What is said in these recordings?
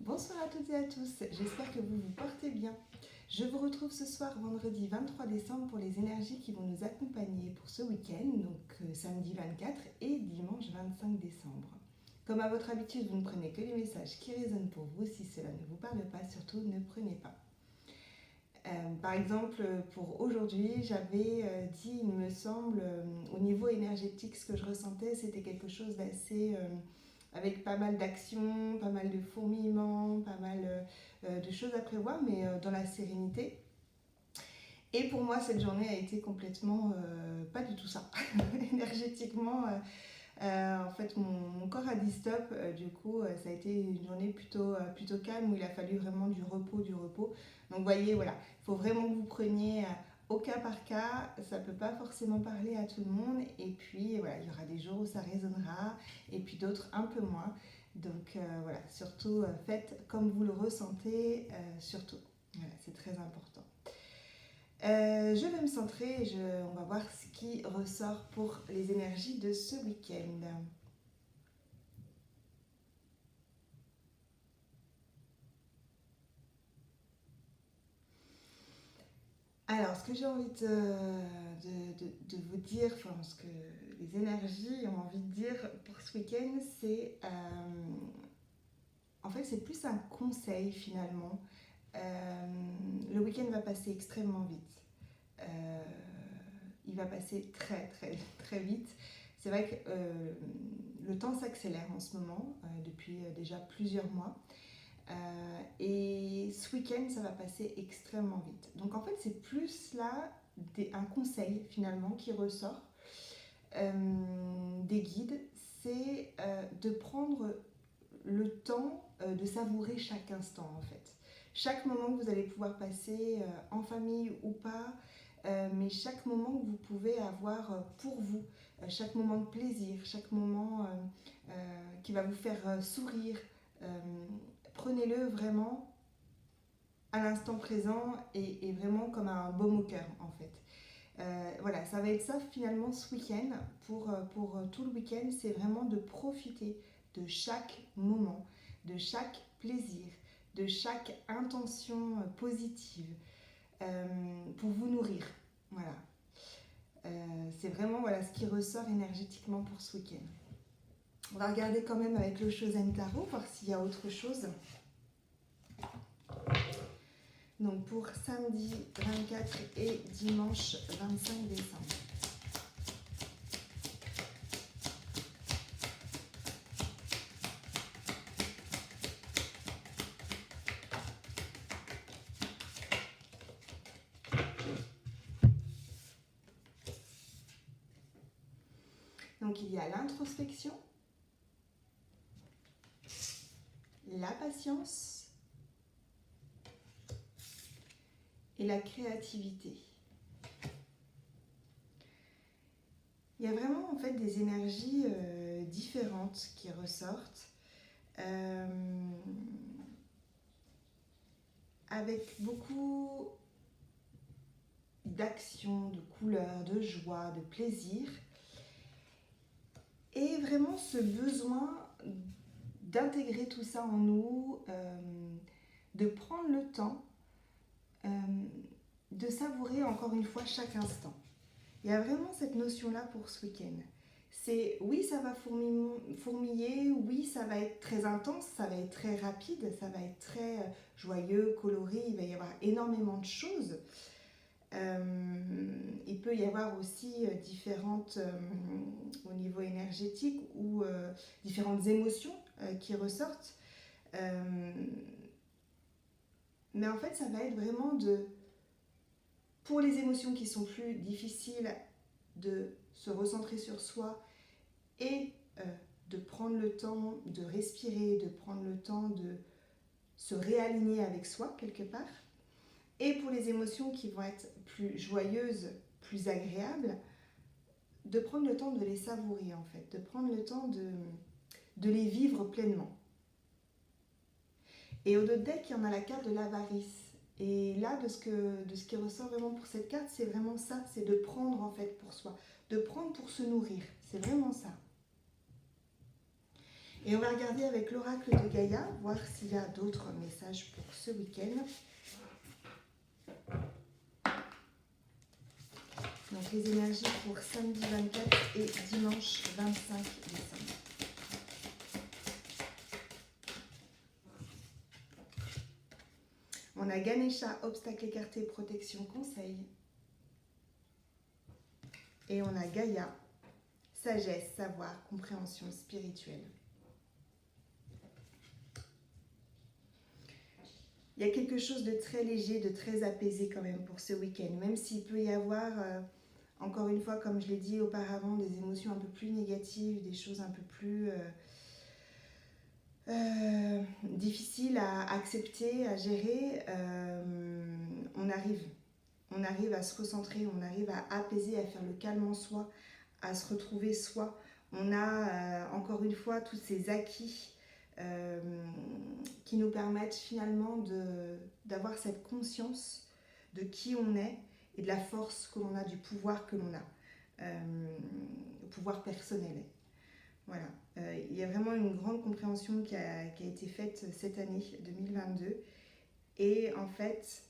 Bonsoir à toutes et à tous, j'espère que vous vous portez bien. Je vous retrouve ce soir vendredi 23 décembre pour les énergies qui vont nous accompagner pour ce week-end, donc samedi 24 et dimanche 25 décembre. Comme à votre habitude, vous ne prenez que les messages qui résonnent pour vous. Si cela ne vous parle pas, surtout ne prenez pas. Par exemple, pour aujourd'hui, j'avais dit, il me semble, au niveau énergétique, ce que je ressentais, c'était quelque chose d'assez avec pas mal d'actions, pas mal de fourmillements, pas mal de choses à prévoir, mais dans la sérénité. Et pour moi, cette journée a été complètement pas du tout ça. Énergétiquement, en fait, mon corps a dit stop. Du coup, ça a été une journée plutôt calme où il a fallu vraiment du repos, du repos. Donc, vous voyez, voilà, il faut vraiment que vous preniez au cas par cas. Ça ne peut pas forcément parler à tout le monde. Et puis, voilà, il y aura des jours où ça résonnera et puis d'autres un peu moins. Donc, voilà, surtout faites comme vous le ressentez, surtout. Voilà, c'est très important. Je vais me centrer et on va voir ce qui ressort pour les énergies de ce week-end. Alors, ce que j'ai envie de vous dire, enfin, ce que les énergies ont envie de dire pour ce week-end, c'est en fait, c'est plus un conseil finalement. Le week-end va passer extrêmement vite. Euh, il va passer très très très vite. C'est vrai que le temps s'accélère en ce moment, depuis déjà plusieurs mois. Et ce week-end, ça va passer extrêmement vite. Donc en fait, c'est plus là un conseil finalement qui ressort des guides, c'est de prendre le temps de savourer chaque instant en fait. Chaque moment que vous allez pouvoir passer en famille ou pas, mais chaque moment que vous pouvez avoir pour vous, chaque moment de plaisir, chaque moment qui va vous faire sourire, prenez-le vraiment à l'instant présent et vraiment comme un baume au cœur en fait. Voilà, ça va être ça finalement ce week-end. Pour tout le week-end, c'est vraiment de profiter de chaque moment, de chaque plaisir, de chaque intention positive pour vous nourrir. Voilà. C'est vraiment voilà, ce qui ressort énergétiquement pour ce week-end. On va regarder quand même avec le Shozen Tarot, voir s'il y a autre chose. Donc pour samedi 24 et dimanche 25 décembre. Donc il y a l'introspection, la patience et la créativité. Il y a vraiment en fait des énergies différentes qui ressortent, avec beaucoup d'action, de couleurs, de joie, de plaisir, et vraiment ce besoin d'intégrer tout ça en nous, de prendre le temps de savourer encore une fois chaque instant. Il y a vraiment cette notion-là pour ce week-end. C'est oui, ça va fourmiller, oui, ça va être très intense, ça va être très rapide, ça va être très joyeux, coloré, il va y avoir énormément de choses. Il peut y avoir aussi différentes, au niveau énergétique, ou différentes émotions qui ressortent. Mais en fait, ça va être vraiment pour les émotions qui sont plus difficiles, de se recentrer sur soi et de prendre le temps de respirer, de prendre le temps de se réaligner avec soi quelque part. Et pour les émotions qui vont être plus joyeuses, plus agréables, de prendre le temps de les savourer en fait, de prendre le temps de les vivre pleinement. Et au-delà deck, il y en a la carte de l'avarice. Et là, de ce qui ressort vraiment pour cette carte, c'est vraiment ça, c'est de prendre en fait pour soi, de prendre pour se nourrir, c'est vraiment ça. Et on va regarder avec l'oracle de Gaïa, voir s'il y a d'autres messages pour ce week-end. Donc les énergies pour samedi 24 et dimanche 25 décembre. On a Ganesha, obstacle écarté, protection, conseil. Et on a Gaïa, sagesse, savoir, compréhension spirituelle. Il y a quelque chose de très léger, de très apaisé quand même pour ce week-end. Même s'il peut y avoir, encore une fois, comme je l'ai dit auparavant, des émotions un peu plus négatives, des choses un peu plus difficiles à accepter, à gérer, on arrive à se recentrer, on arrive à apaiser, à faire le calme en soi, à se retrouver soi. On a encore une fois tous ces acquis qui nous permettent finalement d'avoir cette conscience de qui on est et de la force que l'on a, du pouvoir que l'on a, le pouvoir personnel. Voilà, il y a vraiment une grande compréhension qui a été faite cette année 2022 et en fait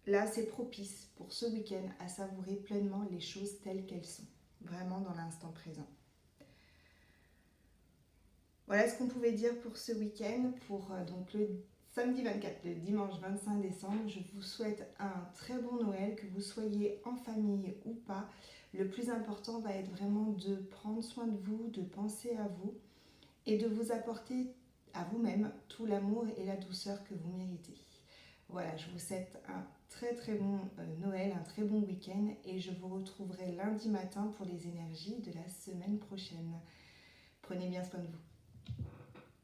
là c'est propice pour ce week-end à savourer pleinement les choses telles qu'elles sont, vraiment dans l'instant présent. Voilà ce qu'on pouvait dire pour ce week-end, pour donc le samedi 24, le dimanche 25 décembre. Je vous souhaite un très bon Noël, que vous soyez en famille ou pas. Le plus important va être vraiment de prendre soin de vous, de penser à vous et de vous apporter à vous-même tout l'amour et la douceur que vous méritez. Voilà, je vous souhaite un très très bon Noël, un très bon week-end et je vous retrouverai lundi matin pour les énergies de la semaine prochaine. Prenez bien soin de vous.